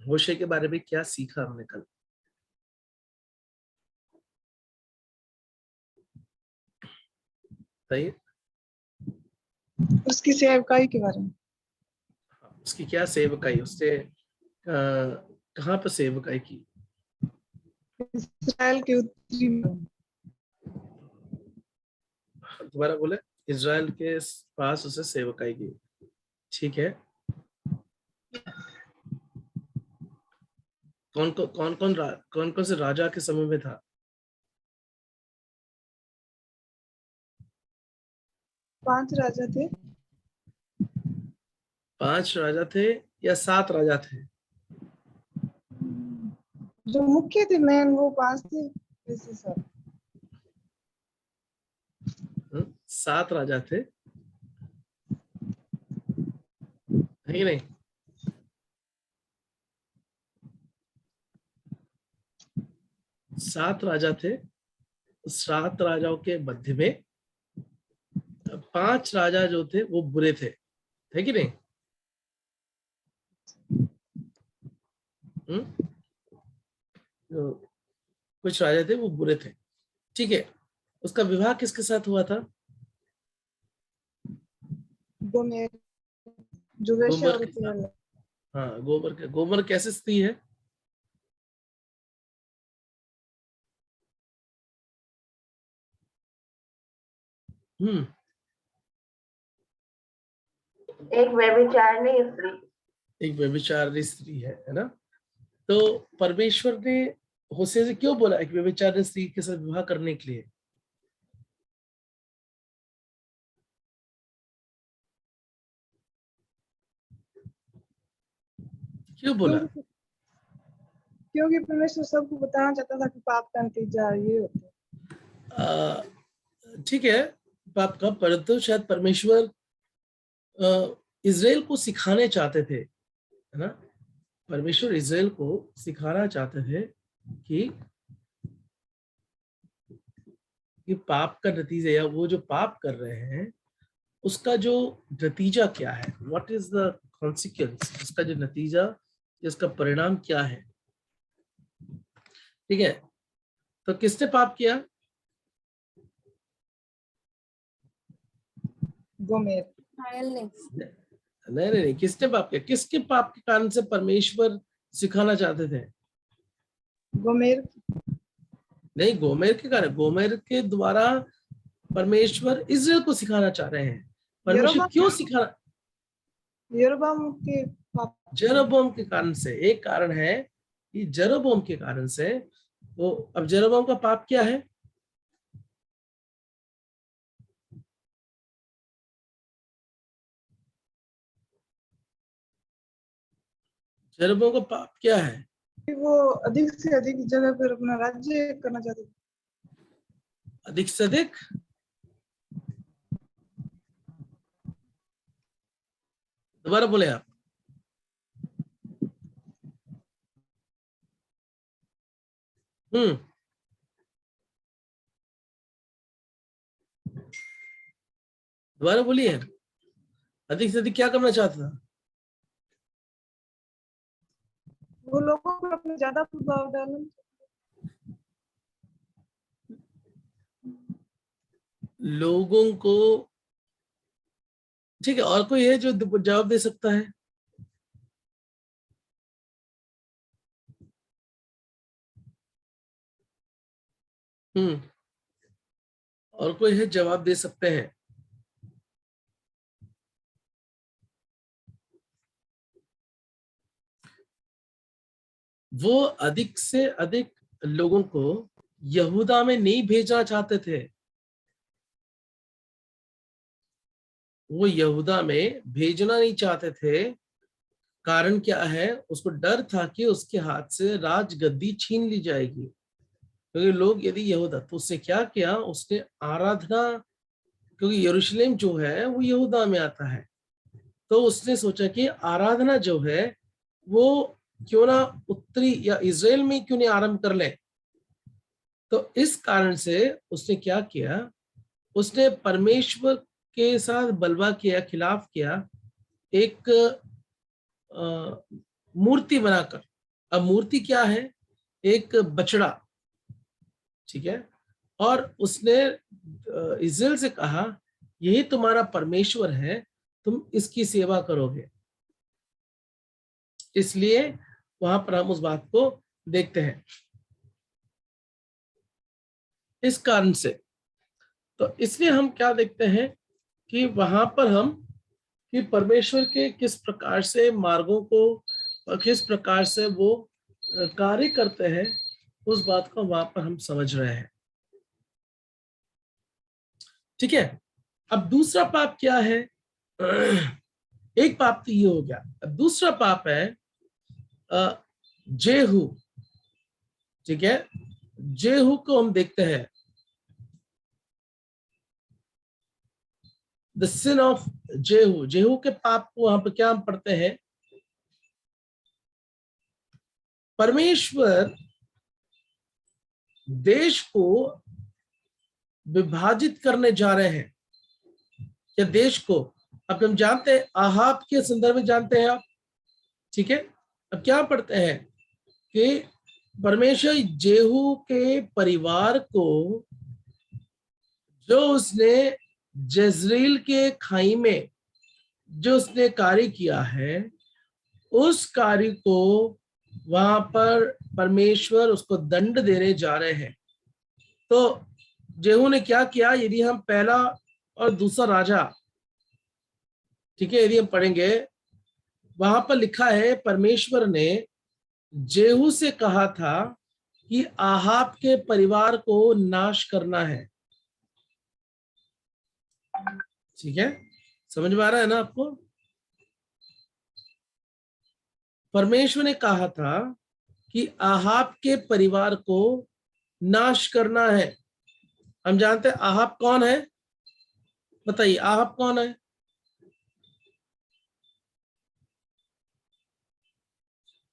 होशे के बारे में क्या सीखा हमने कल? बताइए। उसकी सेवकाई के बारे में। उसकी क्या सेवकाई, उसने कहाँ पर सेवकाई की? इस्राएल के उत्तरी में। दोबारा बोले। इज़राइल के पास उसे सेवकाई की। ठीक है। कौन कौन से राजा के समय में था? 5 राजा थे। 5 राजा थे या 7 राजा थे? जो मुख्य थे मेन वो 5 थे वैसे सब। 7 राजा थे, है कि नहीं? सात राजा थे। 7 राजाओं के मध्य में 5 राजा जो थे वो बुरे थे, है कि नहीं? तो कुछ राजा थे वो बुरे थे। ठीक है। उसका विवाह किसके साथ हुआ था? गोमेर जो गोमर वेश्यावृत्ति के साथ। वाला। हाँ, गोमर कैसे स्त्री है? हम्म एक व्यभिचारिणी स्त्री। एक व्यभिचारिणी स्त्री है ना? तो परमेश्वर ने होशे से क्यों बोला एक व्यभिचारिणी स्त्री के साथ विवाह करने के लिए? क्यों बोला? क्योंकि परमेश्वर सबको बताना चाहता था कि पाप का नतीजा ये होता है। ठीक है, पाप का, परंतु शायद परमेश्वर इज़राइल को सिखाने चाहते थे, है ना? परमेश्वर इज़राइल को सिखाना चाहते थे कि पाप का नतीजा, या वो जो पाप कर रहे हैं उसका जो नतीजा क्या है, व्हाट इज द कॉन्सिक्वेंस, उसका जो नतीजा, इसका परिणाम क्या है। ठीक है। तो किसने पाप किया? गोमेर। नहीं, किसने पाप किया? किसके पाप के कारण से परमेश्वर सिखाना चाहते थे? गोमेर नहीं, गोमेर के कारण, गोमेर के द्वारा परमेश्वर इज़राइल को सिखाना चाह रहे हैं। परमेश्वर क्यों सिखाना? यरोबाम के पाप। जेरोबोम के कारण से। एक कारण है कि जेरोबोम के कारण से वो, अब जेरोबोम का पाप क्या है? जेरोबोम का पाप क्या है? वो अधिक से अधिक जगह पर अपना राज्य करना चाहते थे। अधिक से अधिक दोबारा बोले आप। दोबारा बोलिए। अधिक से अधिक क्या करना चाहता था? वो लोगों पर अपने ज्यादा प्रभाव डालना। लोगों को। ठीक है, और कोई है जो जवाब दे सकता है? और कोई है जवाब दे सकते हैं? वो अधिक से अधिक लोगों को यहूदा में नहीं भेजना चाहते थे। वो यहूदा में भेजना नहीं चाहते थे। कारण क्या है? उसको डर था कि उसके हाथ से राजगद्दी छीन ली जाएगी, क्योंकि लोग यदि यहूदा, तो उसने क्या किया, उसने आराधना, क्योंकि यरूशलेम जो है वो यहूदा में आता है, तो उसने सोचा कि आराधना जो है वो क्यों ना उत्तरी या इज़राइल में क्यों नहीं आरंभ कर ले। तो इस कारण से उसने क्या किया, उसने परमेश्वर के साथ बलवा किया, खिलाफ किया, एक मूर्ति बनाकर, अब मूर्ति क्या है? एक बछड़ा, ठीक है। और उसने इज़राइल से कहा यही तुम्हारा परमेश्वर है, तुम इसकी सेवा करोगे। इसलिए वहां पर हम उस बात को देखते हैं। इस कारण से तो इसलिए हम क्या देखते हैं कि वहां पर हम कि परमेश्वर के किस प्रकार से मार्गों को, किस प्रकार से वो कार्य करते हैं, उस बात को वहां पर हम समझ रहे हैं। ठीक है। अब दूसरा पाप क्या है? एक पाप तो ये हो गया। अब दूसरा पाप है जेहू। ठीक है, जेहू को हम देखते हैं। द सिन ऑफ जेहू, जेहू के पाप को वहां पर क्या हम पढ़ते हैं? परमेश्वर देश को विभाजित करने जा रहे हैं। या देश को, अब हम जानते हैं आहाब के संदर्भ में जानते हैं आप, ठीक है। अब क्या पढ़ते हैं कि परमेश्वर जेहू के परिवार को, जो उसने जजरील के खाई में जो उसने कार्य किया है, उस कार्य को वहां पर परमेश्वर उसको दंड देने जा रहे हैं। तो जेहू ने क्या किया? यदि हम पहला और दूसरा राजा, ठीक है, यदि हम पढ़ेंगे, वहां पर लिखा है परमेश्वर ने जेहू से कहा था कि आहाब के परिवार को नाश करना है। ठीक है, समझ में आ रहा है ना आपको? परमेश्वर ने कहा था कि आहाब के परिवार को नाश करना है। हम जानते हैं आहाब कौन है? बताइए, आहाब कौन है?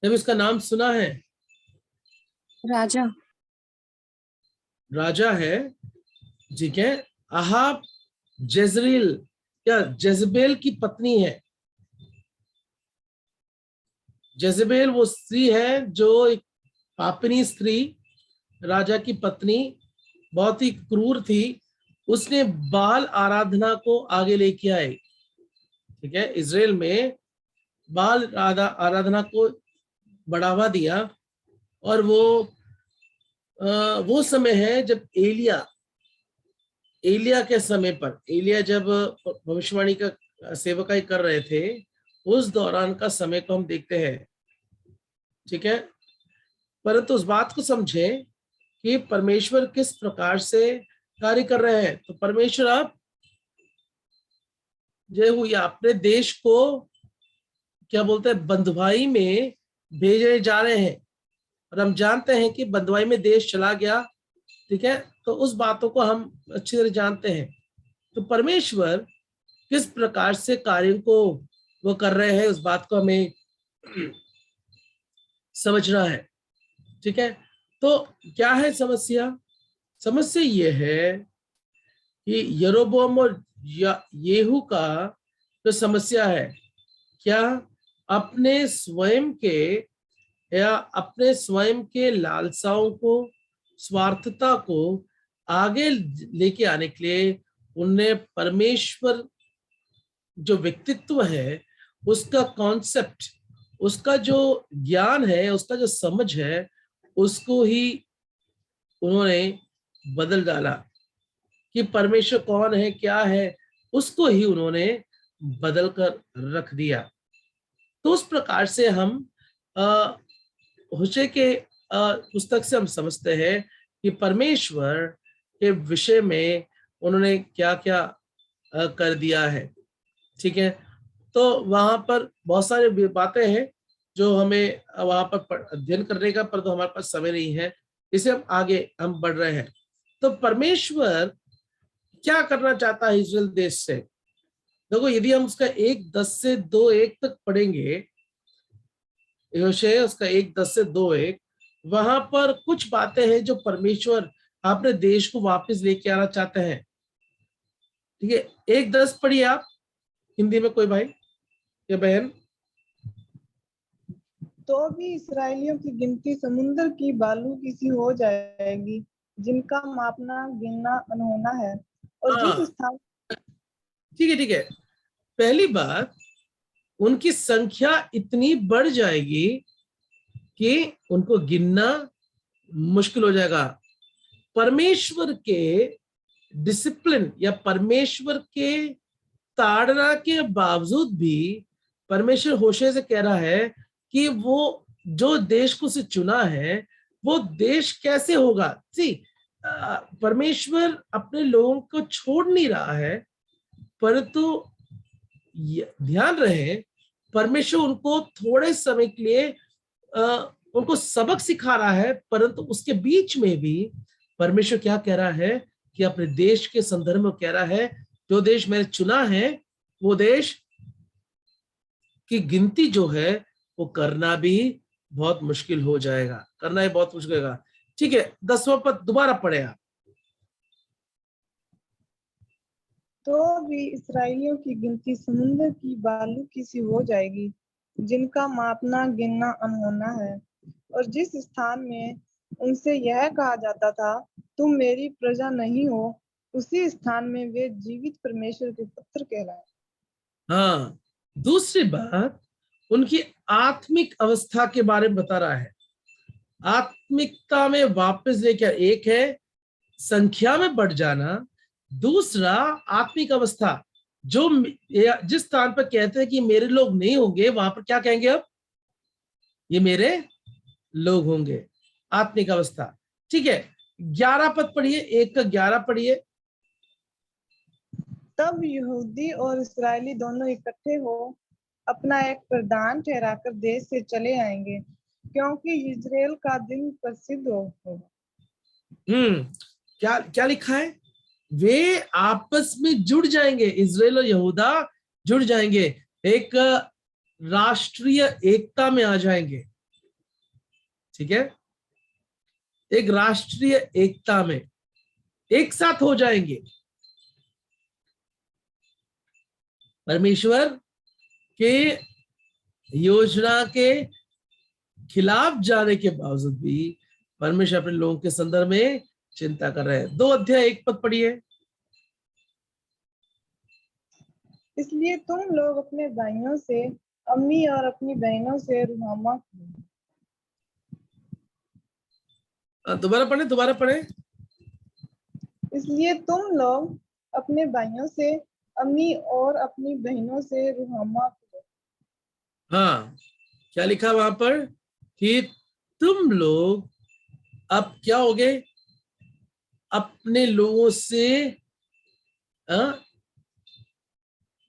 जब इसका नाम सुना है? राजा। राजा है, ठीक है। आहाब जजरील या जजबेल की पत्नी है। जजबेल वो स्त्री है जो एक पापिनी स्त्री, राजा की पत्नी, बहुत ही क्रूर थी। उसने बाल आराधना को आगे लेके आए। ठीक है, इजराइल में बाल आराधना को बढ़ावा दिया। और वो समय है जब एलिया के समय पर, एलिया जब भविष्यवाणी का सेवकाई कर रहे थे, उस दौरान का समय को हम देखते हैं। ठीक है, परंतु उस बात को समझें कि परमेश्वर किस प्रकार से कार्य कर रहे हैं। तो परमेश्वर अब जेहू या अपने देश को क्या बोलते हैं, बंधुआई में भेजे जा रहे हैं। और हम जानते हैं कि बंधुआई में देश चला गया। ठीक है, तो उस बातों को हम अच्छी तरह जानते हैं। तो परमेश्वर किस प्रकार से कार्यों को वो कर रहे हैं, उस बात को हमें समझना है। ठीक है, तो क्या है समस्या? समस्या ये है कि यरोबोम और येहू का जो समस्या है, क्या अपने स्वयं के लालसाओं को, स्वार्थता को आगे लेके आने के लिए उनने परमेश्वर जो व्यक्तित्व है, उसका कॉन्सेप्ट, उसका जो ज्ञान है, उसका जो समझ है, उसको ही उन्होंने बदल डाला। कि परमेश्वर कौन है, क्या है, उसको ही उन्होंने बदल कर रख दिया। तो उस प्रकार से हम होशे के पुस्तक से हम समझते हैं कि परमेश्वर के विषय में उन्होंने क्या क्या कर दिया है। ठीक है, तो वहां पर बहुत सारी बातें हैं जो हमें वहां पर अध्ययन करने का, पर तो हमारे पास समय नहीं है, इसे हम आगे बढ़ रहे हैं। तो परमेश्वर क्या करना चाहता है इस्राएल देश से? देखो, यदि हम उसका 1:10 से 2:1 तक पढ़ेंगे, होशे उसका 1:10 से 2:1, वहां पर कुछ बातें हैं जो परमेश्वर अपने देश को वापस लेके आना चाहते हैं। ठीक है, 1:10 पढ़िए आप, हिंदी में कोई भाई या बहन। तो भी इसराइलियों की गिनती समुद्र की बालू की सी हो जाएगी, जिनका मापना गिनना अनहोना है। और जिस हाँ, स्थान ठीक है, ठीक है। पहली बात, उनकी संख्या इतनी बढ़ जाएगी कि उनको गिनना मुश्किल हो जाएगा। परमेश्वर के डिसिप्लिन या परमेश्वर के ताड़ना के बावजूद भी परमेश्वर होशे से कह रहा है कि वो जो देश को उसे चुना है वो देश कैसे होगा। सी, परमेश्वर अपने लोगों को छोड़ नहीं रहा है, परंतु ध्यान रहे परमेश्वर उनको थोड़े समय के लिए उनको सबक सिखा रहा है, परंतु उसके बीच में भी परमेश्वर क्या कह रहा है कि अपने देश के संदर्भ में कह रहा है जो देश मैंने चुना है वो देश की गिनती जो है वो करना भी बहुत मुश्किल हो जाएगा, करना ही बहुत मुश्किल होगा। ठीक है, 10वां पद दोबारा पढ़े आप। तो भी इसराइलियों की गिनती समुद्र की बालू की सी हो जाएगी, जिनका मापना गिनना अनहोना है। और जिस स्थान में उनसे यह कहा जाता था, तुम मेरी प्रजा नहीं हो, उसी स्थान में वे जीवित परमेश्वर के पुत्र कहलाए। हाँ, दूसरी बात, उनकी आत्मिक अवस्था के बारे में बता रहा है। आत्मिकता में वापस लेकर, एक है संख्या में बढ़ जाना, दूसरा आत्मिक अवस्था। जो जिस स्थान पर कहते हैं कि मेरे लोग नहीं होंगे, वहां पर क्या कहेंगे अब? ये मेरे लोग होंगे। आत्मिक अवस्था। ठीक है, 11 पद पढ़िए, 1 का 11 पढ़िए। तब यहूदी और इस्राएली दोनों इकट्ठे हो अपना एक प्रधान ठहराकर देश से चले आएंगे, क्योंकि इजराइल का दिन प्रसिद्ध होगा। क्या क्या लिखा है? वे आपस में जुड़ जाएंगे, इजराइल और यहूदा जुड़ जाएंगे, एक राष्ट्रीय एकता में आ जाएंगे। ठीक है, एक राष्ट्रीय एकता में एक साथ हो जाएंगे। परमेश्वर के योजना के खिलाफ जाने के बावजूद भी परमेश्वर अपने लोगों के संदर्भ में चिंता कर रहे हैं। 2 अध्याय 1 पद पढ़िए। इसलिए तुम लोग अपने भाइयों से अम्मी और अपनी बहनों से रुहामा दोबारा पढ़े। इसलिए तुम लोग अपने भाइयों से अम्मी और अपनी बहनों से रुहामा करो। हाँ, क्या लिखा वहां पर कि तुम लोग अब क्या हो गए? अपने लोगों से क्या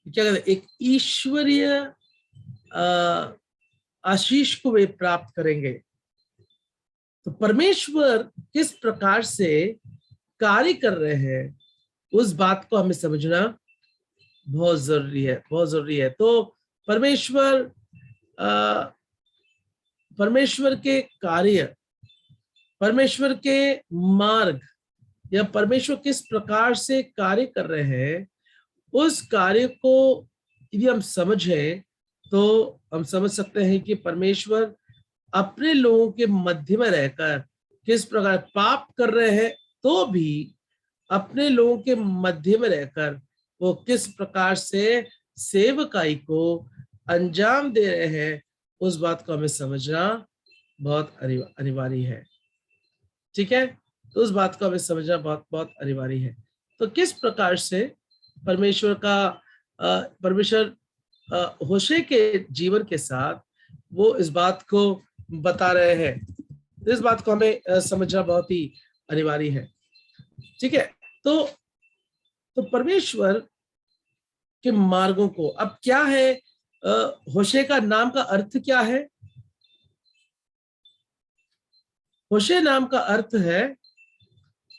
कहते हैं, एक ईश्वरीय आशीष को वे प्राप्त करेंगे। तो परमेश्वर किस प्रकार से कार्य कर रहे हैं उस बात को हमें समझना बहुत जरूरी है, बहुत जरूरी है। तो परमेश्वर के कार्य, परमेश्वर के मार्ग या परमेश्वर किस प्रकार से कार्य कर रहे हैं, उस कार्य को यदि हम समझें तो हम समझ सकते हैं कि परमेश्वर अपने लोगों के मध्य में रहकर किस प्रकार पाप कर रहे हैं, तो भी अपने लोगों के मध्य में रहकर वो किस प्रकार से सेवकाई को अंजाम दे रहे हैं, उस बात को हमें समझना बहुत अनिवार्य है। ठीक है, तो उस बात को हमें समझना बहुत बहुत अनिवार्य है। तो किस प्रकार से परमेश्वर होशे के जीवन के साथ वो इस बात को बता रहे हैं, इस बात को हमें समझना बहुत ही अनिवार्य है। ठीक है, तो परमेश्वर के मार्गों को, अब क्या है, होशे का नाम का अर्थ क्या है? होशे नाम का अर्थ है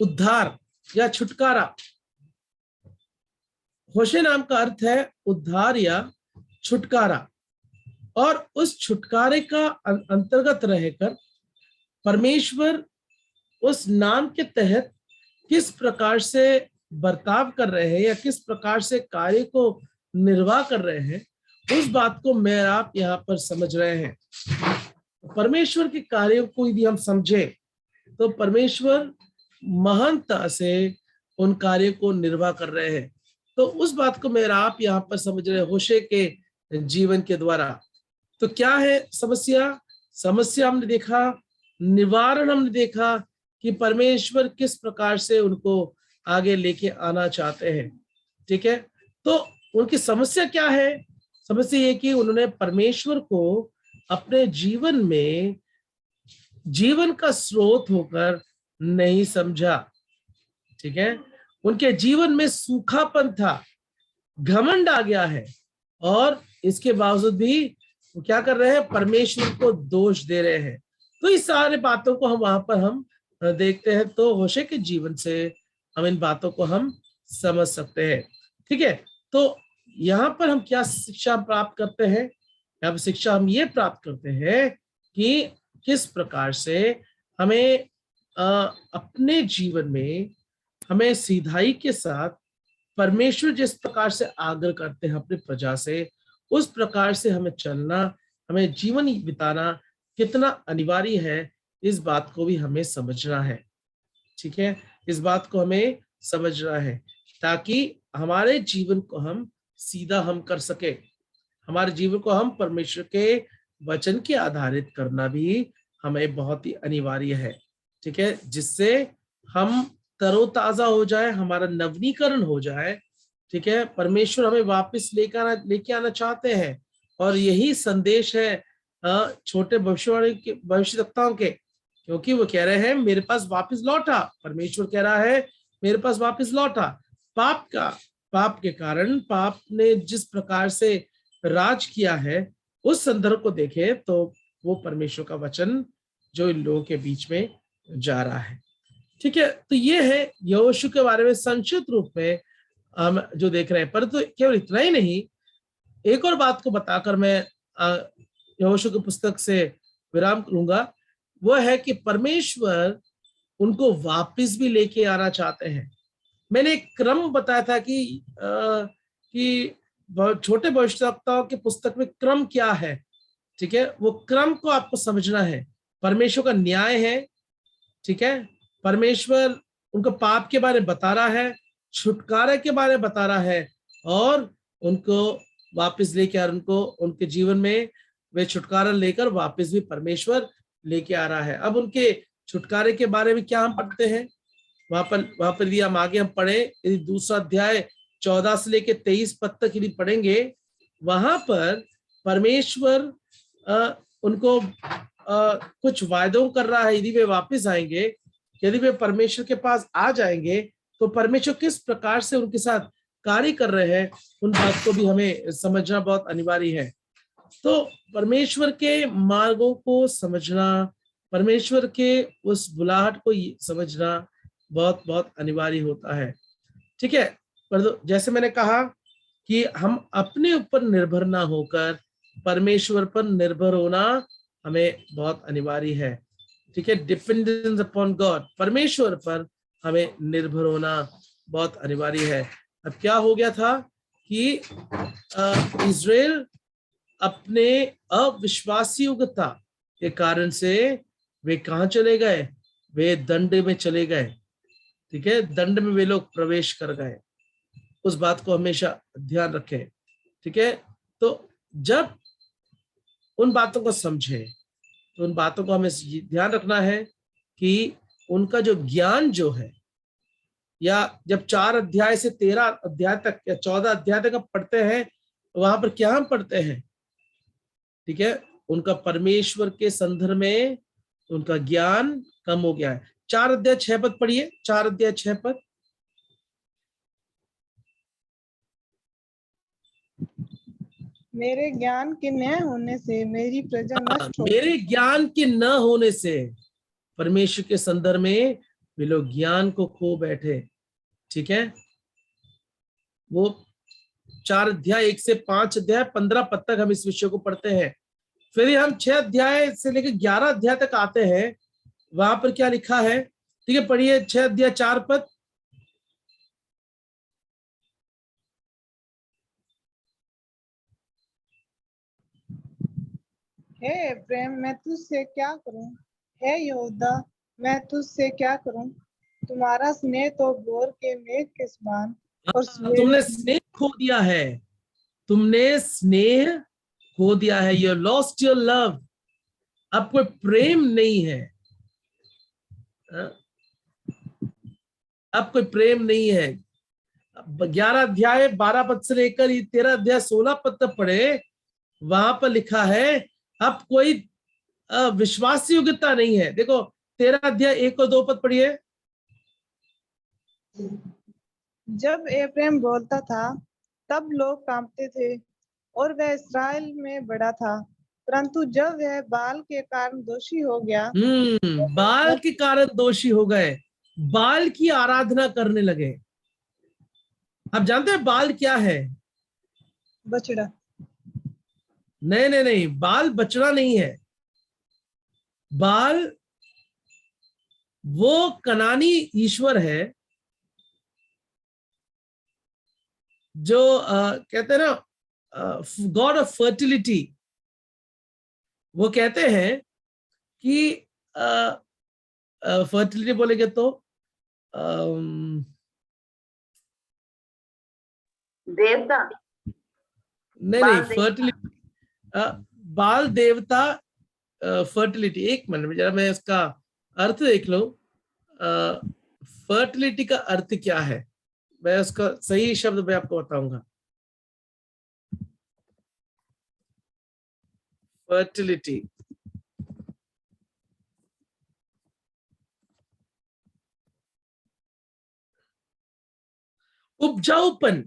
उद्धार या छुटकारा। होशे नाम का अर्थ है उद्धार या छुटकारा। और उस छुटकारे का अंतर्गत रहकर परमेश्वर उस नाम के तहत किस प्रकार से बर्ताव कर रहे हैं या किस प्रकार से कार्य को निर्वाह कर रहे हैं, उस बात को मैं आप यहाँ पर समझ रहे हैं। परमेश्वर के कार्यों को यदि हम समझे तो परमेश्वर महानता से उन कार्यों को निर्वाह कर रहे हैं। तो उस बात को मेरा आप यहाँ पर समझ रहे होशे के जीवन के द्वारा। तो क्या है समस्या? समस्या हमने देखा, निवारण हमने देखा कि परमेश्वर किस प्रकार से उनको आगे लेके आना चाहते हैं। ठीक है, तो उनकी समस्या क्या है? समस्या ये कि उन्होंने परमेश्वर को अपने जीवन में जीवन का स्रोत होकर नहीं समझा। ठीक है, उनके जीवन में सूखापन था, घमंड आ गया है, और इसके बावजूद भी वो क्या कर रहे हैं? परमेश्वर को दोष दे रहे हैं। तो इस सारे बातों को हम वहां पर हम देखते हैं, तो होशे के जीवन से हम इन बातों को हम समझ सकते हैं। ठीक है, तो यहाँ पर हम क्या शिक्षा प्राप्त करते हैं? यहाँ पर शिक्षा हम ये प्राप्त करते हैं कि किस प्रकार से हमें अपने जीवन में हमें सीधाई के साथ परमेश्वर जिस प्रकार से आग्रह करते हैं अपनी प्रजा से, उस प्रकार से हमें चलना, हमें जीवन बिताना कितना अनिवार्य है, इस बात को भी हमें समझना है। ठीक है, इस बात को हमें समझना है ताकि हमारे जीवन को हम सीधा हम कर सके। हमारे जीवन को हम परमेश्वर के वचन के आधारित करना भी हमें बहुत ही अनिवार्य है। ठीक है, जिससे हम तरोताजा हो जाए, हमारा नवीनीकरण हो जाए। ठीक है, परमेश्वर हमें वापस लेके आना चाहते हैं, और यही संदेश है छोटे भविष्यवक्ताओं के, क्योंकि वो कह रहे हैं मेरे पास वापस लौटा। परमेश्वर कह रहा है मेरे पास वापस लौटा। पाप के कारण, पाप ने जिस प्रकार से राज किया है, उस संदर्भ को देखे तो वो परमेश्वर का वचन जो इन लोगों के बीच में जा रहा है। ठीक है, तो ये है यहोशू के बारे में संक्षिप्त रूप में हम जो देख रहे हैं। परंतु केवल इतना ही नहीं, एक और बात को बताकर मैं यहोशू की पुस्तक से विराम करूंगा। वो है कि परमेश्वर उनको वापस भी लेके आना चाहते हैं। मैंने एक क्रम बताया था कि छोटे भविष्यवक्ताओं की पुस्तक में क्रम क्या है। ठीक है, वो क्रम को आपको समझना है। परमेश्वर का न्याय है। ठीक है, परमेश्वर उनको पाप के बारे में बता रहा है, छुटकारे के बारे में बता रहा है, और उनको वापस लेके आ, उनको उनके जीवन में वे छुटकारा लेकर वापस भी परमेश्वर लेके आ रहा है। अब उनके छुटकारे के बारे में क्या हम पढ़ते हैं वहां पर यदि हम आगे हम पढ़े, यदि दूसरा अध्याय 14 से लेके 23 पद तक यदि पढ़ेंगे, वहां पर परमेश्वर उनको कुछ वायदों कर रहा है। यदि वे वापस आएंगे, यदि वे परमेश्वर के पास आ जाएंगे, तो परमेश्वर किस प्रकार से उनके साथ कार्य कर रहे हैं, उन बात को भी हमें समझना बहुत अनिवार्य है। तो परमेश्वर के मार्गों को समझना, परमेश्वर के उस बुलाहट को समझना बहुत बहुत अनिवार्य होता है। ठीक है, पर जैसे मैंने कहा कि हम अपने ऊपर निर्भर ना होकर परमेश्वर पर निर्भर होना हमें बहुत अनिवार्य है। ठीक है, डिपेंडेंस अपॉन गॉड, परमेश्वर पर हमें निर्भर होना बहुत अनिवार्य है। अब क्या हो गया था कि इजराइल अपने अविश्वासीयोग्यता के कारण से वे कहाँ चले गए? वे दंड में चले गए। ठीक है, दंड में वे लोग प्रवेश कर गए। उस बात को हमेशा ध्यान रखें। ठीक है, तो जब उन बातों को समझे, तो उन बातों को हमें ध्यान रखना है कि उनका जो ज्ञान जो है, या जब 4 अध्याय से 13 अध्याय तक या 14 अध्याय तक पढ़ते हैं, वहां पर क्या हम पढ़ते हैं? ठीक है, उनका परमेश्वर के संदर्भ में उनका ज्ञान कम हो गया है। 4 अध्याय 6 पद पढ़िए, 4 अध्याय 6 पद। मेरे ज्ञान के न होने से मेरी प्रजा नष्ट हो मेरे ज्ञान के न होने से, परमेश्वर के संदर्भ में वे लोग ज्ञान को खो बैठे। ठीक है, वो 4 अध्याय 1 से 5 अध्याय 15 पद तक हम इस विषय को पढ़ते हैं। फिर हम 6 अध्याय से लेकर 11 अध्याय तक आते हैं, वहां पर क्या लिखा है? ठीक है, पढ़िए 6 अध्याय 4 पद। हे एफ्रेम, मैं तुझसे क्या करूं? हे यहूदा, मैं तुझसे क्या करूं? तुम्हारा स्नेह तो भोर के मेघ के समान और सवेरे तुमने स्नेह खो दिया है, तुमने स्नेह खो दिया है। You lost your love. अब कोई प्रेम नहीं है, अब कोई प्रेम नहीं है। 11 अध्याय 12 पद से लेकर 13 अध्याय 16 पद तक पढ़े, वहां पर लिखा है अब कोई विश्वास योग्यता नहीं है। देखो 13 अध्याय 1 और 2 पद पढ़िए। जब एफ्रेम बोलता था तब लोग कांपते थे और वह इस्राएल में बड़ा था, परंतु जब वह बाल के कारण दोषी हो गया, बाल के कारण दोषी हो गए, बाल की आराधना करने लगे। आप जानते हैं बाल क्या है? बछड़ा। नहीं नहीं नहीं, बाल बचड़ा नहीं है। बाल वो कनानी ईश्वर है जो कहते हैं ना गॉड ऑफ फर्टिलिटी। वो कहते हैं कि फर्टिलिटी बोलेंगे तो देवता, नहीं बाल नहीं, देवता। फर्टिलिटी, बाल देवता, फर्टिलिटी। एक मिनट में जरा मैं इसका अर्थ देख लूं। फर्टिलिटी का अर्थ क्या है, मैं उसका सही शब्द मैं आपको बताऊंगा। फर्टिलिटी, उपजाऊपन,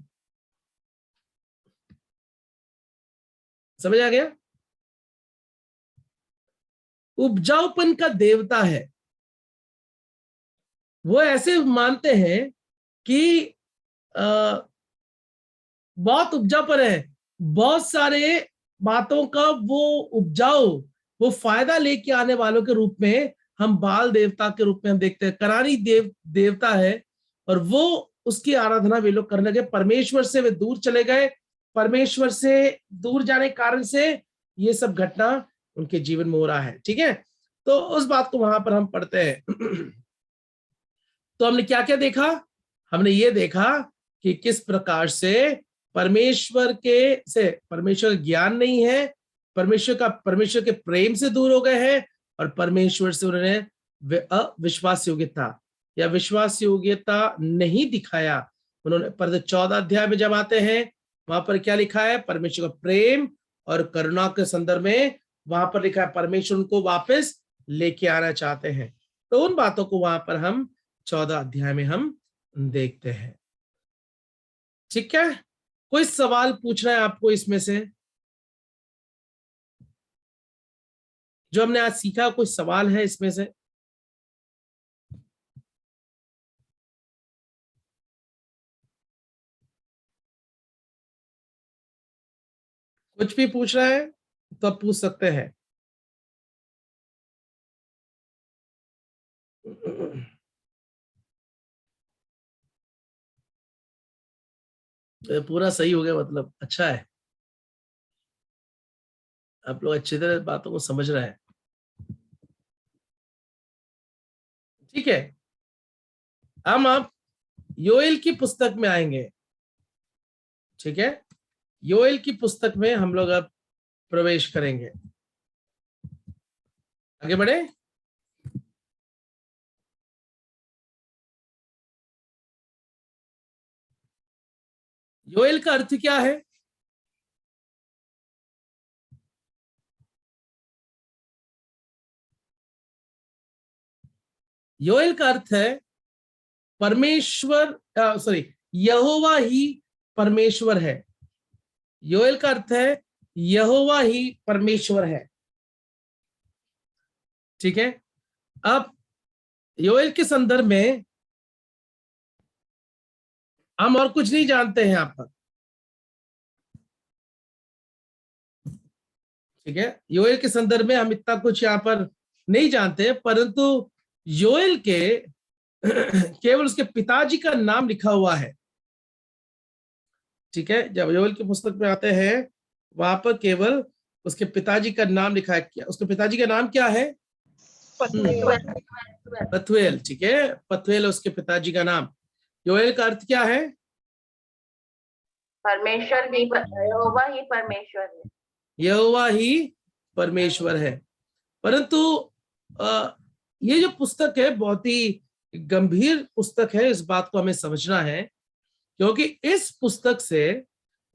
समझ आ गया? उपजाऊपन का देवता है। वो ऐसे मानते हैं कि बहुत उपजाऊपन है, बहुत सारे बातों का वो उपजाऊ, वो फायदा लेके आने वालों के रूप में हम बाल देवता के रूप में हम देखते हैं। करानी देवता है और वो उसकी आराधना वे लोग करने लगे। परमेश्वर से वे दूर चले गए। परमेश्वर से दूर जाने के कारण से ये सब घटना उनके जीवन में हो रहा है। ठीक है, तो उस बात को वहां पर हम पढ़ते हैं। तो हमने क्या क्या देखा? हमने ये देखा कि किस प्रकार से परमेश्वर का ज्ञान नहीं है, परमेश्वर के प्रेम से दूर हो गए हैं और परमेश्वर से उन्होंने अविश्वास योग्यता या विश्वास योग्यता नहीं दिखाया। उन्होंने पर 14 अध्याय में जब आते हैं वहां पर क्या लिखा है? परमेश्वर का प्रेम और करुणा के संदर्भ में वहां पर लिखा है परमेश्वर उनको वापस लेके आना चाहते हैं। तो उन बातों को वहां पर हम 14 अध्याय में हम देखते हैं। ठीक है, कोई सवाल पूछना है आपको इसमें से जो हमने आज सीखा? कोई सवाल है इसमें से? कुछ भी पूछ रहा है तो आप पूछ सकते हैं। पूरा सही हो गया, मतलब अच्छा है, आप लोग अच्छी तरह बातों को समझ रहे हैं। ठीक है, हम अब योएल की पुस्तक में आएंगे। ठीक है, योएल की पुस्तक में हम लोग अब प्रवेश करेंगे। आगे बढ़े। योएल का अर्थ क्या है? योएल का अर्थ है परमेश्वर, सॉरी, यहोवा ही परमेश्वर है। योएल का अर्थ है यहोवा ही परमेश्वर है। ठीक है, अब योएल के संदर्भ में हम और कुछ नहीं जानते हैं यहां पर। ठीक है, योएल के संदर्भ में हम इतना कुछ यहां पर नहीं जानते, परंतु योएल के केवल उसके पिताजी का नाम लिखा हुआ है। ठीक है, जब योएल की पुस्तक में आते हैं वहां पर केवल उसके पिताजी का नाम लिखा है, क्या उसके पिताजी का नाम क्या है? पथुएल। ठीक है, पथुएल उसके पिताजी का नाम। योएल का अर्थ क्या है? परमेश्वर ही, यहोवा ही परमेश्वर है। यहोवा ही परमेश्वर है। परंतु ये जो पुस्तक है बहुत ही गंभीर पुस्तक है, इस बात को हमें समझना है, क्योंकि इस पुस्तक से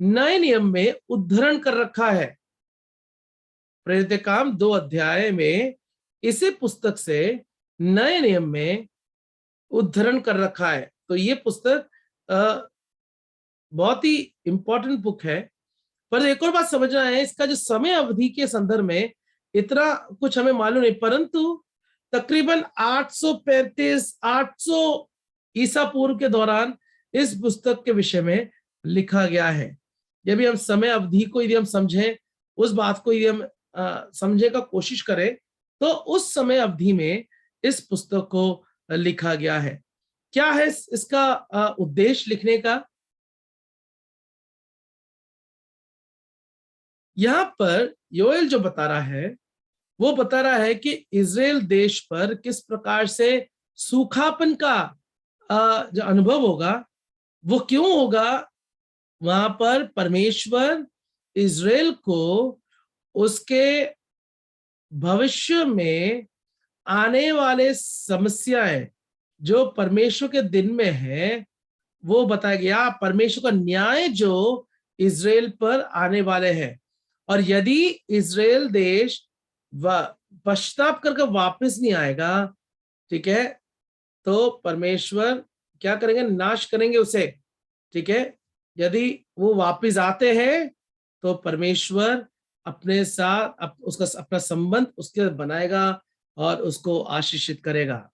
नए नियम में उद्धरण कर रखा है। प्रेरित काम 2 अध्याय में इसी पुस्तक से नए नियम में उद्धरण कर रखा है। तो ये पुस्तक बहुत ही इंपॉर्टेंट बुक है। पर एक और बात समझना है, इसका जो समय अवधि के संदर्भ में इतना कुछ हमें मालूम नहीं, परंतु तकरीबन 835-800 ईसा पूर्व के दौरान इस पुस्तक के विषय में लिखा गया है। यदि हम समय अवधि को यदि हम समझें, उस बात को यदि हम समझने का कोशिश करें, तो उस समय अवधि में इस पुस्तक को लिखा गया है। क्या है इसका उद्देश्य लिखने का? यहां पर योएल जो बता रहा है, वो बता रहा है कि इजराइल देश पर किस प्रकार से सूखापन का जो अनुभव होगा, वो क्यों होगा। वहां पर परमेश्वर इजराइल को उसके भविष्य में आने वाले समस्याएं जो परमेश्वर के दिन में है, वो बताया गया। परमेश्वर का न्याय जो इजराइल पर आने वाले हैं, और यदि इजराइल देश पश्चाताप करके वापस नहीं आएगा, ठीक है, तो परमेश्वर क्या करेंगे? नाश करेंगे उसे। ठीक है, यदि वो वापस आते हैं तो परमेश्वर अपने साथ उसका अपना संबंध उसके बनाएगा और उसको आशीषित करेगा।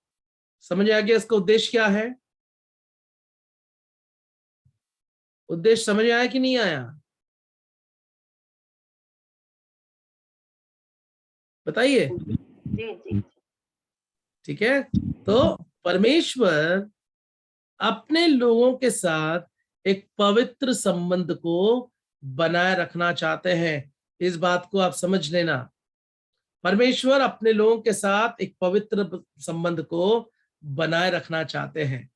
समझ आ गया इसका उद्देश्य क्या है? उद्देश्य समझ आया कि नहीं आया? बताइए। जी जी। ठीक है, तो परमेश्वर अपने लोगों के साथ एक पवित्र संबंध को बनाए रखना चाहते हैं। इस बात को आप समझ लेना। परमेश्वर अपने लोगों के साथ एक पवित्र संबंध को बनाए रखना चाहते हैं।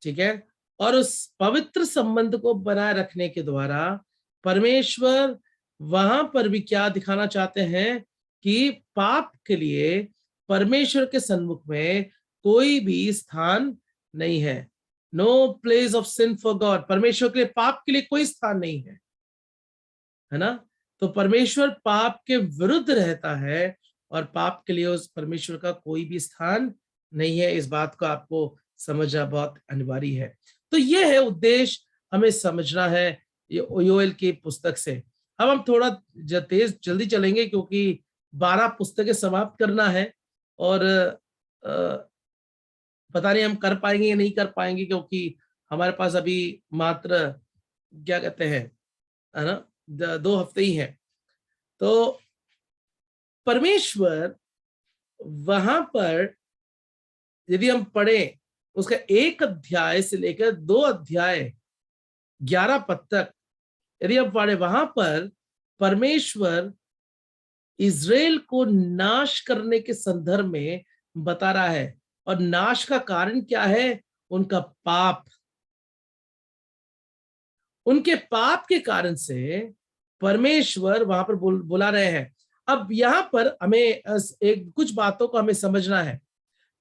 ठीक है, और उस पवित्र संबंध को बनाए रखने के द्वारा परमेश्वर वहां पर भी क्या दिखाना चाहते हैं कि पाप के लिए परमेश्वर के सन्मुख में कोई भी स्थान नहीं है। No place of sin for God. परमेश्वर के लिए पाप के लिए कोई स्थान नहीं है ना। तो परमेश्वर पाप के विरुद्ध रहता है और पाप के लिए उस परमेश्वर का कोई भी स्थान नहीं है। इस बात को आपको समझना बहुत अनिवार्य है। तो ये है उद्देश्य, हमें समझना है योएल की पुस्तक से। अब हम थोड़ा तेज जल्दी चलेंगे क्योंकि 12 पुस्तकें समाप्त करना है, और पता नहीं हम कर पाएंगे या नहीं कर पाएंगे, क्योंकि हमारे पास अभी मात्र क्या कहते हैं, है ना, 2 हफ्ते ही हैं। तो परमेश्वर वहां पर यदि हम पढ़ें, उसका 1 अध्याय से लेकर 2 अध्याय 11 पद तक यदि हम पढ़े, वहां पर परमेश्वर इजराइल को नाश करने के संदर्भ में बता रहा है। और नाश का कारण क्या है? उनका पाप। उनके पाप के कारण से परमेश्वर वहां पर बुला रहे हैं। अब यहां पर हमें कुछ बातों को हमें समझना है।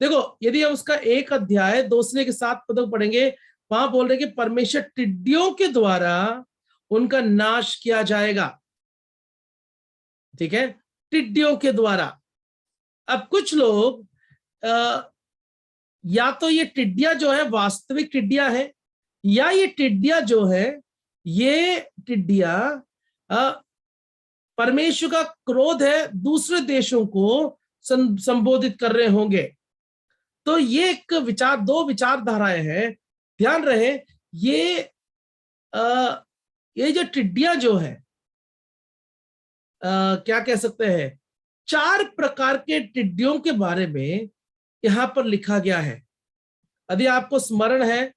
देखो, यदि हम उसका 1 अध्याय 2 से लेकर 7 पदों पढ़ेंगे, वहां बोल रहे कि परमेश्वर टिड्डियों के द्वारा उनका नाश किया जाएगा। ठीक है, टिड्डियों के द्वारा। अब कुछ लोग या तो ये टिड्डियां जो है वास्तविक टिड्डियां है, या ये टिड्डियां जो है, ये टिड्डियां परमेश्वर का क्रोध है दूसरे देशों को संबोधित कर रहे होंगे। तो ये एक विचार, 2 विचारधाराएं हैं। ध्यान रहे, ये जो टिड्डियां जो है, क्या कह सकते हैं, 4 प्रकार के टिड्डियों के बारे में यहां पर लिखा गया है। यदि आपको स्मरण है,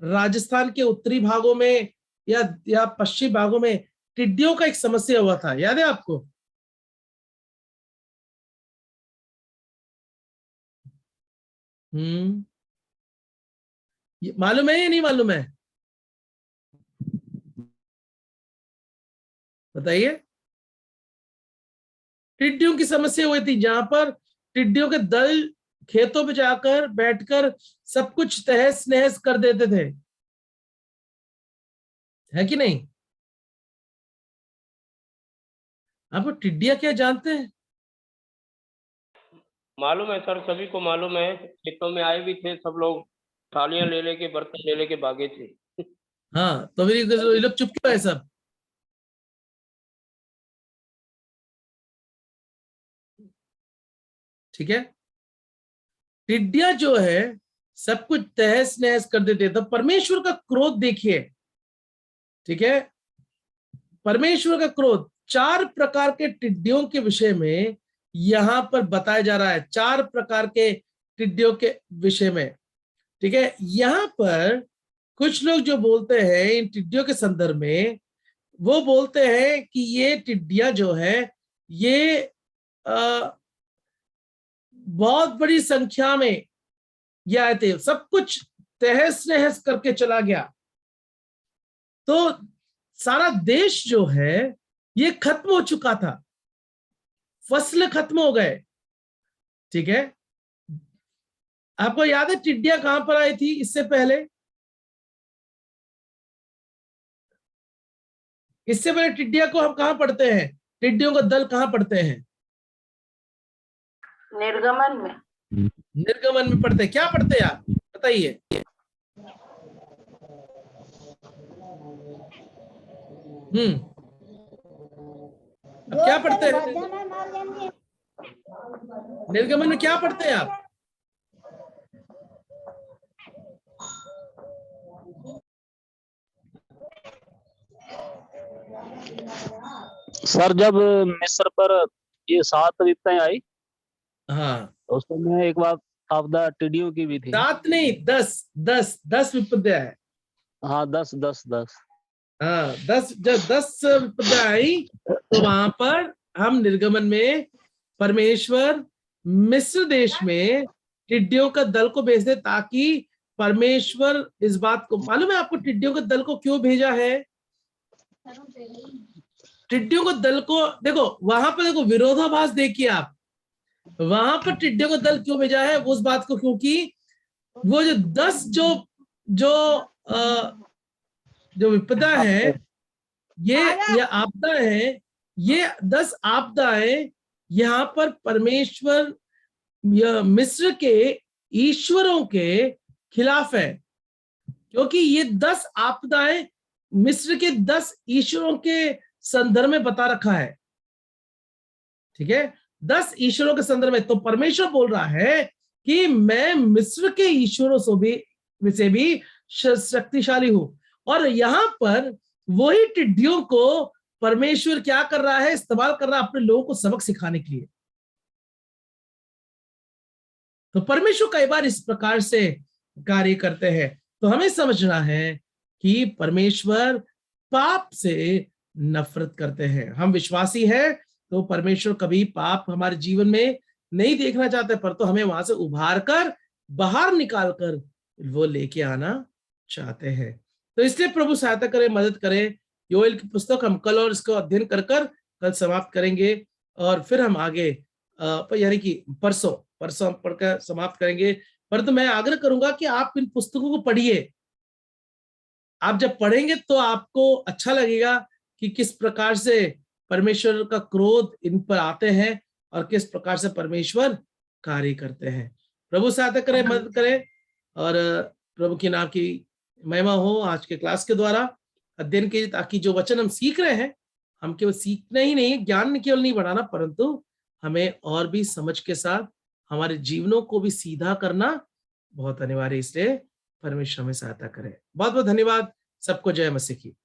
राजस्थान के उत्तरी भागों में या पश्चिमी भागों में टिड्डियों का एक समस्या हुआ था, याद है आपको? ये मालूम है या नहीं मालूम है? बताइए। टिड्डियों की समस्या हुई थी, जहां पर टिड्डियों के दल खेतों पे जाकर बैठकर सब कुछ तहस नहस कर देते थे, है कि नहीं? आप टिड्डियां क्या जानते हैं? मालूम है सर, सभी को मालूम है। खेतों में आए भी थे सब लोग, थालियां ले लेके, बर्तन ले लेके भागे थे। हाँ, तो फिर ये लोग चुप क्यों है सब? ठीक है, टिड्डियां जो है सब कुछ तहस नहस कर देते। तो परमेश्वर का क्रोध देखिए, ठीक है, परमेश्वर का क्रोध 4 प्रकार के टिड्डियों के विषय में यहां पर बताया जा रहा है, 4 प्रकार के टिड्डियों के विषय में। ठीक है, यहां पर कुछ लोग जो बोलते हैं इन टिड्डियों के संदर्भ में, वो बोलते हैं कि ये टिड्डियां जो है ये बहुत बड़ी संख्या में ये आए थे, सब कुछ तहस नहस करके चला गया। तो सारा देश जो है ये खत्म हो चुका था, फसलें खत्म हो गए। ठीक है, आपको याद है टिड्डियां कहां पर आई थी इससे पहले? इससे पहले टिड्डियां को हम कहां पढ़ते हैं? टिड्डियों का दल कहां पढ़ते हैं? निर्गमन में। निर्गमन में पढ़ते हैं। क्या पढ़ते हैं आप बताइए? अब क्या पढ़ते हैं निर्गमन में? क्या पढ़ते हैं आप? सर जब मिस्र पर ये 7 विपत्तियां आई, हाँ, तो उसमें एक बार आपदा टिड्डियों की भी थी। 7 नहीं, 10 विपत्तियां है। हाँ, 10। हाँ, 10, जब 10 विपत्तियां आई तो वहां पर हम निर्गमन में परमेश्वर मिस्र देश में टिड्डियों का दल को भेज दे, ताकि परमेश्वर इस बात को, मालूम है आपको टिड्डियों के दल को क्यों भेजा है? टिड्डियों को दल को देखो, वहां पर देखो विरोधाभास देखिए आप, वहां पर टिड्डियों का दल क्यों भेजा है उस बात को, क्योंकि वो जो 10 जो जो विपदा है, ये आपदा है, ये 10 आपदाएं यहाँ पर परमेश्वर मिस्र के ईश्वरों के खिलाफ है, क्योंकि ये 10 आपदाएं मिस्र के 10 ईश्वरों के संदर्भ में बता रखा है। ठीक है, 10 ईश्वरों के संदर्भ में। तो परमेश्वर बोल रहा है कि मैं मिस्र के ईश्वरों से भी शक्तिशाली हूं। और यहां पर वही टिड्डियों को परमेश्वर क्या कर रहा है? इस्तेमाल कर रहा है अपने लोगों को सबक सिखाने के लिए। तो परमेश्वर कई बार इस प्रकार से कार्य करते हैं। तो हमें समझना है कि परमेश्वर पाप से नफरत करते हैं। हम विश्वासी हैं तो परमेश्वर कभी पाप हमारे जीवन में नहीं देखना चाहते, पर तो हमें वहां से उभार कर बाहर निकाल कर वो लेके आना चाहते हैं। तो इसलिए प्रभु सहायता करे, मदद करे। योएल की पुस्तक हम कल और इसको अध्ययन कर कल समाप्त करेंगे, और फिर हम आगे यानी कि परसों हम पढ़कर समाप्त करेंगे। पर तो मैं आग्रह करूंगा कि आप इन पुस्तकों को पढ़िए। आप जब पढ़ेंगे तो आपको अच्छा लगेगा कि किस प्रकार से परमेश्वर का क्रोध इन पर आते हैं और किस प्रकार से परमेश्वर कार्य करते हैं। प्रभु सहायता करे, मदद करे, और प्रभु के नाम की महिमा हो आज के क्लास के द्वारा अध्ययन के, ताकि जो वचन हम सीख रहे हैं, हम केवल सीखना ही नहीं, ज्ञान केवल नहीं बढ़ाना, परंतु हमें और भी समझ के साथ हमारे जीवनों को भी सीधा करना बहुत अनिवार्य। इसलिए परमेश्वर हमें सहायता करे। बहुत बहुत धन्यवाद सबको। जय मसीह की।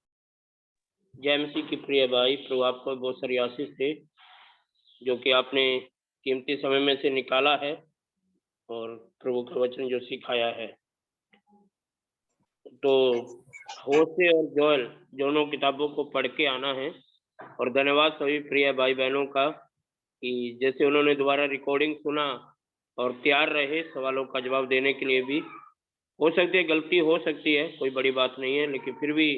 जय मसीह की प्रिय भाई। प्रभु आपको बहुत सारी आशीष दे, जो कि आपने कीमती समय में से निकाला है और प्रभु का वचन जो सिखाया है। तो होशे और जोएल दोनों किताबों को पढ़ के आना है। और धन्यवाद सभी प्रिय भाई बहनों का कि जैसे उन्होंने दोबारा रिकॉर्डिंग सुना और तैयार रहे सवालों का जवाब देने के लिए भी। हो सकती है गलती हो सकती है, कोई बड़ी बात नहीं है, लेकिन फिर भी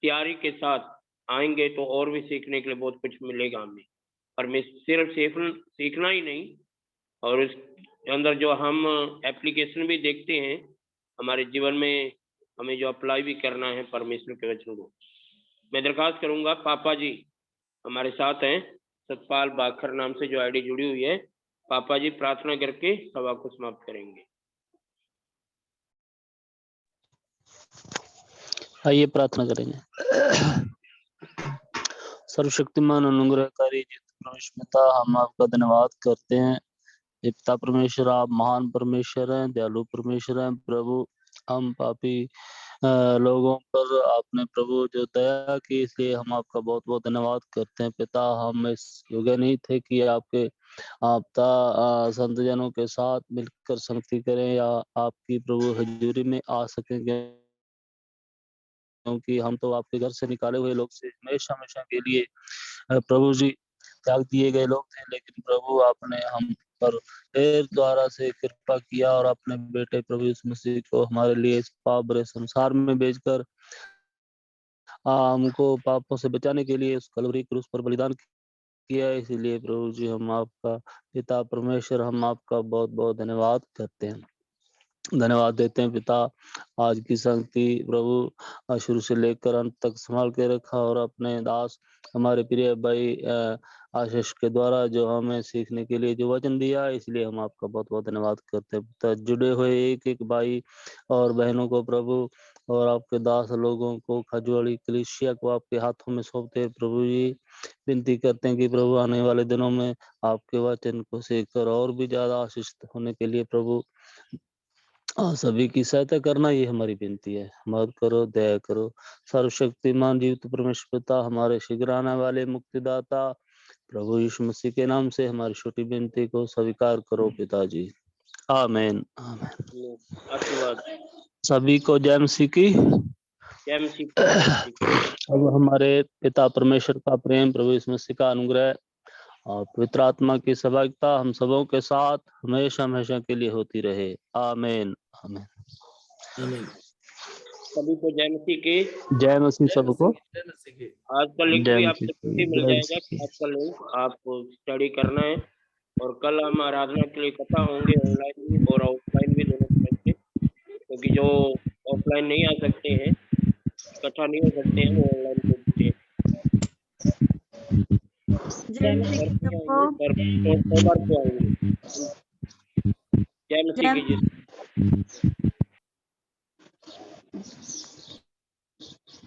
तैयारी के साथ आएंगे तो और भी सीखने के लिए बहुत कुछ मिलेगा हमें। और मैं सिर्फ सीखना ही नहीं, और उसके अंदर जो हम एप्लीकेशन भी देखते हैं हमारे जीवन में, हमें जो अप्लाई भी करना है परमेश्वर के वचन को। मैं दरखास्त करूंगा, पापा जी हमारे साथ हैं, सतपाल बाखर नाम से जो आईडी जुड़ी हुई है, पापा जी प्रार्थना करके सभा को समाप्त करेंगे। आइए प्रार्थना करेंगे। सर्वशक्तिमान अनुग्रहकारी परमेश्वर पिता, हम आपका धन्यवाद करते हैं। हे पिता परमेश्वर, आप महान परमेश्वर हैं, दयालु परमेश्वर हैं प्रभु। हम पापी लोगों पर आपने प्रभु जो दया की, इसलिए हम आपका बहुत बहुत धन्यवाद करते हैं पिता। हम इस योग्य नहीं थे कि आपके संत जनों के साथ मिलकर संगति करें या आपकी प्रभु हजूरी में आ सकेंगे, क्योंकि हम तो आपके घर से निकाले हुए लोग से हमेशा हमेशा के लिए प्रभु जी त्याग दिए गए लोग थे। लेकिन प्रभु आपने हम पर फिर द्वारा से कृपा किया और अपने बेटे प्रभु यीशु मसीह को हमारे लिए इस पाप भरे संसार में भेजकर हमको पापों से बचाने के लिए उस कलवरी क्रूस पर बलिदान किया। इसीलिए प्रभु जी हम आपका पिता परमेश्वर, हम आपका बहुत बहुत धन्यवाद करते हैं, धन्यवाद देते हैं पिता। आज की संगति प्रभु शुरू से लेकर अंत तक संभाल के रखा, और अपने दास हमारे प्रिय भाई आशीष के द्वारा जो हमें सीखने के लिए जो वचन दिया, इसलिए हम आपका बहुत बहुत धन्यवाद करते हैं पिता। जुड़े हुए एक एक भाई और बहनों को प्रभु, और आपके दास लोगों को, खजूरी कलीसिया को आपके हाथों में सौंपते हैं प्रभु जी। विनती करते हैं कि प्रभु आने वाले दिनों में आपके वचन को सीखकर और भी ज्यादा आशीष होने के लिए प्रभु सभी की सहायता करना, ये हमारी विनती है। मदद करो, दया करो। सर्वशक्तिमान जीवित परमेश्वर पिता, हमारे शीघ्र आने वाले मुक्तिदाता प्रभु यीशु मसीह के नाम से हमारी छोटी विनती को स्वीकार करो पिताजी। आमीन आमीन। आशीर्वाद। सभी को जय मसीह की। जय मसीह। अब हमारे पिता परमेश्वर का प्रेम, प्रभु यीशु मसीह का अनुग्रह और पवित्र आत्मा की सहभागिता हम सबों के साथ हमेशा हमेशा के लिए होती रहे। आमीन आमीन। आमीन। सभी को जय मसीह की। जय मसीह सबको। जय मसीह की। आज का लिंक जय भी मसीह आपको की, जल्दी मिल जय जाएगा। मसीह की। आज का लिंक आपको स्टडी करना है, और कल हम आराधना के लिए इकट्ठा होंगे, ऑनलाइन भी और ऑफलाइन भी दोनों तरह से, क्योंकि जो ऑफलाइन नहीं आ सकते हैं, इकट्ठा नहीं हो सकते हैं, वो ऑनलाइन को जुड़े हैं। जय मसीह की सबको। सोमवार को आएंगे। जय मसीह की।